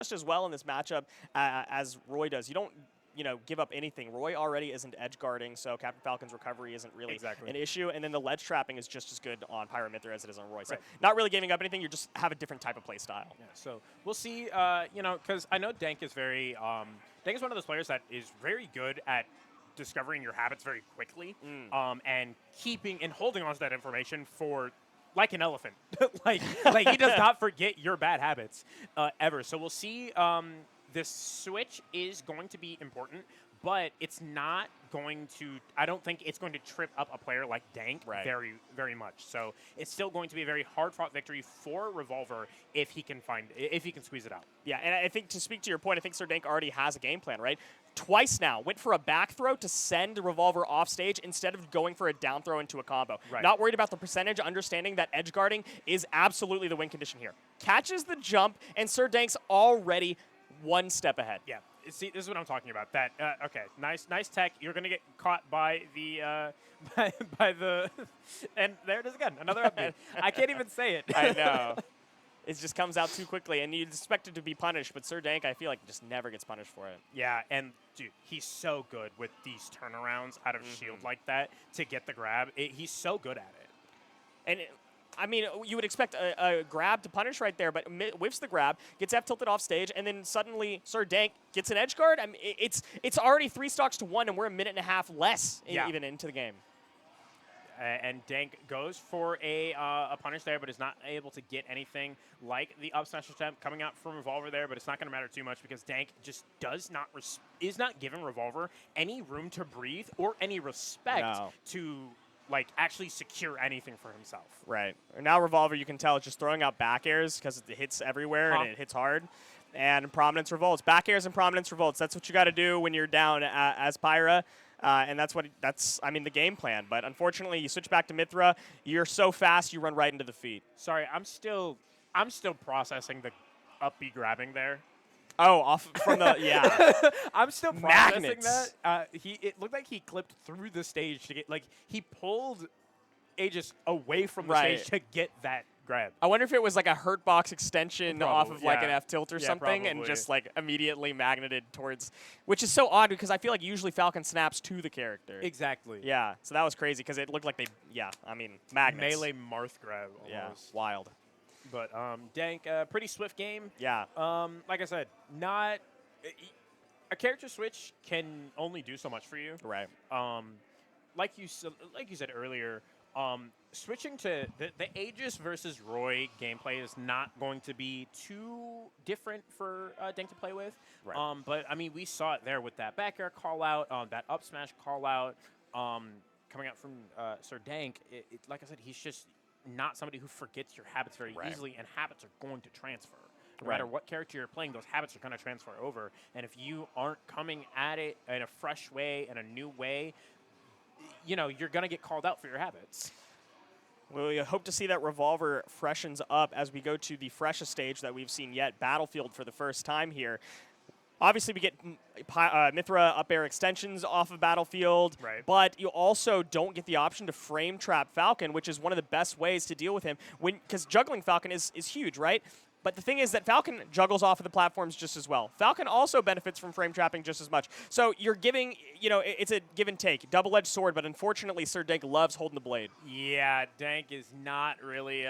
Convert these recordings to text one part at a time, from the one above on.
just as well in this matchup as Roy does. You don't give up anything. Roy already isn't edge guarding, so Captain Falcon's recovery isn't really an issue. And then the ledge trapping is just as good on Pyra Mythra as it is on Roy. So not really giving up anything. You just have a different type of play style. Yeah, so we'll see, because I know Dank is very, Dank is one of those players that is very good at discovering your habits very quickly and keeping and holding on to that information for like an elephant. like he does not forget your bad habits ever. So we'll see. This switch is going to be important, but it's not going to, I don't think it's going to trip up a player like Dank very, very much. So it's still going to be a very hard-fought victory for Revolver if he can squeeze it out. Yeah, and I think to speak to your point, I think Sir Dank already has a game plan, right? Twice now, went for a back throw to send Revolver off stage instead of going for a down throw into a combo. Not worried about the percentage, understanding that edge guarding is absolutely the win condition here. Catches the jump, and Sir Dank's already one step ahead. Yeah. See, this is what I'm talking about. That okay, nice tech. You're gonna get caught by the by the, and there it is again. Another update. I can't even say it. I know. It just comes out too quickly, and you'd expect it to be punished, but Sir Dank, I feel like, just never gets punished for it. Yeah, and dude, he's so good with these turnarounds out of shield like that to get the grab. He's so good at it. And I mean, you would expect a grab to punish right there, but whiffs the grab, gets F tilted off stage, and then suddenly Sir Dank gets an edge guard. I mean, it's already 3 stocks to 1, and we're a minute and a half less even into the game. And Dank goes for a punish there, but is not able to get anything like the up smash attempt coming out from Revolver there, but it's not going to matter too much because Dank just is not giving Revolver any room to breathe or any respect to actually secure anything for himself. Right. Now Revolver, you can tell, is just throwing out back airs because it hits everywhere and it hits hard. And Prominence Revolts. Back airs and Prominence Revolts. That's what you got to do when you're down as Pyra. And that's the game plan. But unfortunately, you switch back to Mythra. You're so fast, you run right into the feet. Sorry, I'm still processing the up B grabbing there. Oh, off from the I'm still processing that. It looked like he clipped through the stage to get he pulled Aegis away from the stage to get that grab. I wonder if it was like a hurt box extension off of like an F tilt or something, and just immediately magneted towards, which is so odd because I feel like usually Falcon snaps to the character. Exactly. Yeah, so that was crazy because it looked like magnets. Melee Marth grab almost. Yeah, wild. But Dank, pretty swift game. Yeah. Like I said, not a character switch can only do so much for you. Right. Like you said earlier, switching to the Aegis versus Roy gameplay is not going to be too different for Dank to play with. Right. But I mean, we saw it there with that back air call out, that up smash call out, coming out from Sir Dank. Like I said, he's just not somebody who forgets your habits very easily, and habits are going to transfer. No matter what character you're playing, those habits are going to transfer over. And if you aren't coming at it in a fresh way, in a new way, you're going to get called out for your habits. We hope to see that Revolver freshens up as we go to the freshest stage that we've seen yet, Battlefield, for the first time here. Obviously, we get Mythra up air extensions off of Battlefield, but you also don't get the option to frame trap Falcon, which is one of the best ways to deal with him, because juggling Falcon is huge, right? But the thing is that Falcon juggles off of the platforms just as well. Falcon also benefits from frame trapping just as much. So you're giving, it's a give and take, double-edged sword, but unfortunately, Sir Dank loves holding the blade. Yeah, Dank is not really,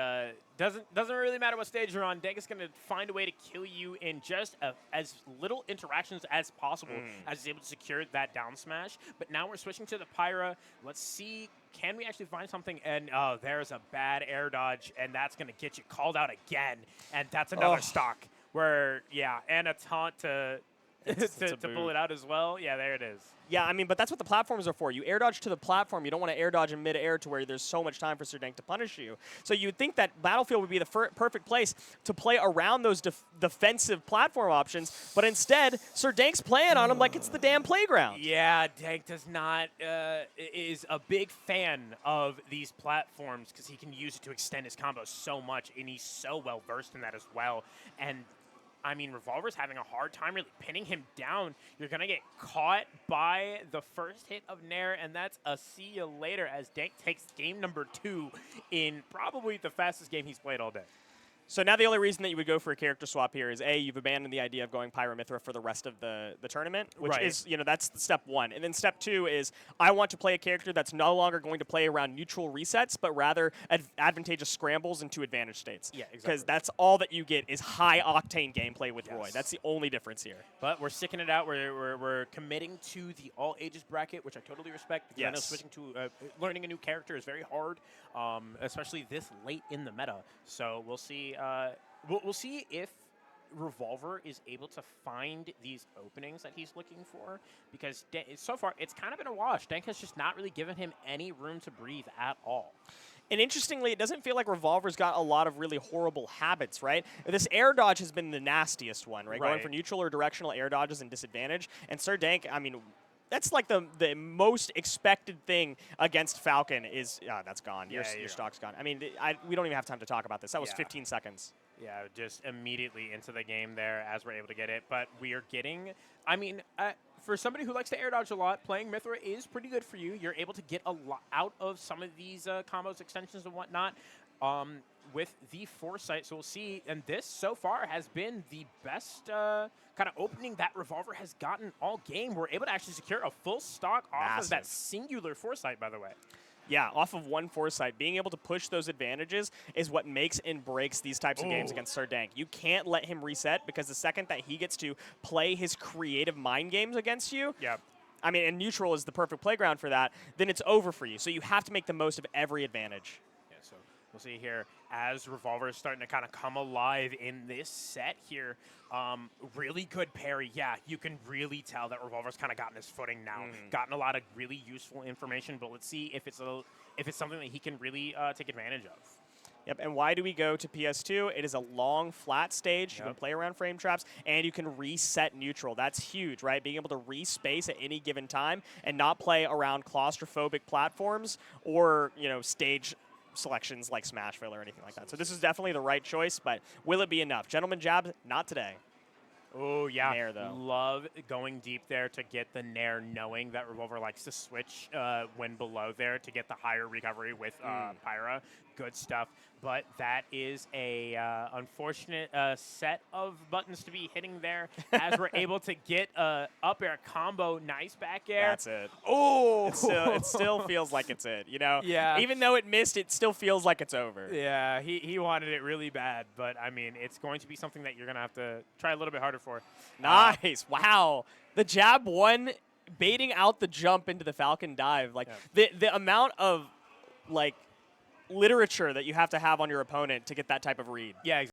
doesn't really matter what stage you're on. Dank is going to find a way to kill you in just as little interactions as possible as he's able to secure that down smash. But now we're switching to the Pyra. Let's see, can we actually find something? And there's a bad air dodge, and that's going to get you called out again. And that's another stock where, and a taunt to pull it out as well. Yeah, there it is. Yeah, I mean, but that's what the platforms are for. You air dodge to the platform. You don't want to air dodge in mid-air to where there's so much time for Sir Dank to punish you. So you would think that Battlefield would be the perfect place to play around those defensive platform options, but instead, Sir Dank's playing on them like it's the damn playground. Yeah, Dank does not, is a big fan of these platforms because he can use it to extend his combos so much, and he's so well-versed in that as well. And I mean, Revolver's having a hard time really pinning him down. You're going to get caught by the first hit of Nair, and that's a see you later as Dank takes game number 2 in probably the fastest game he's played all day. So now the only reason that you would go for a character swap here is A, you've abandoned the idea of going Pyra Mythra for the rest of the tournament, which Right. is, that's step one. And then step two is I want to play a character that's no longer going to play around neutral resets, but rather advantageous scrambles into advantage states. Yeah, exactly. Because that's all that you get is high-octane gameplay with Roy. Yes. That's the only difference here. But we're sticking it out. We're committing to the all ages bracket, which I totally respect. Because I know Yes. switching to learning a new character is very hard, especially this late in the meta. So we'll see. We'll see if Revolver is able to find these openings that he's looking for, because so far it's kind of been a wash. Dank has just not really given him any room to breathe at all. And interestingly, it doesn't feel like Revolver's got a lot of really horrible habits, right? This air dodge has been the nastiest one, right? Going for neutral or directional air dodges and disadvantage. And Sir Dank, I mean, that's like the most expected thing against Falcon is, that's gone. Your stock's gone. I mean, we don't even have time to talk about this. That was 15 seconds. Yeah, just immediately into the game there as we're able to get it. But we are getting, I mean, for somebody who likes to air dodge a lot, playing Mythra is pretty good for you. You're able to get a lot out of some of these combos, extensions, and whatnot with the Foresight. So we'll see. And this, so far, has been the best kind of opening that Revolver has gotten all game. We're able to actually secure a full stock off of that singular Foresight, by the way. Yeah, off of one Foresight. Being able to push those advantages is what makes and breaks these types of games against Sir Dank. You can't let him reset, because the second that he gets to play his creative mind games against you, I mean, and neutral is the perfect playground for that, then it's over for you. So you have to make the most of every advantage. Yeah, so we'll see here as Revolver is starting to kind of come alive in this set here. Really good parry. Yeah, you can really tell that Revolver's kind of gotten his footing now, gotten a lot of really useful information, but let's see if it's something that he can really take advantage of. Yep, and why do we go to PS2? It is a long, flat stage. You can play around frame traps, and you can reset neutral. That's huge, right? Being able to respace at any given time and not play around claustrophobic platforms or, stage selections like Smashville or anything like that. So this is definitely the right choice, but will it be enough? Gentleman jab, not today. Oh, yeah. Nair, though. Love going deep there to get the Nair, knowing that Revolver likes to switch when below there to get the higher recovery with Pyra. Good stuff. But that is a unfortunate set of buttons to be hitting there as we're able to get up air combo. Nice back air. That's it. Oh! It still feels like it's it, Yeah. Even though it missed, it still feels like it's over. Yeah, he wanted it really bad, but, I mean, it's going to be something that you're going to have to try a little bit harder for. Nice. Wow. The jab one, baiting out the jump into the Falcon dive. Like, the amount of, like, literature that you have to have on your opponent to get that type of read. Yeah,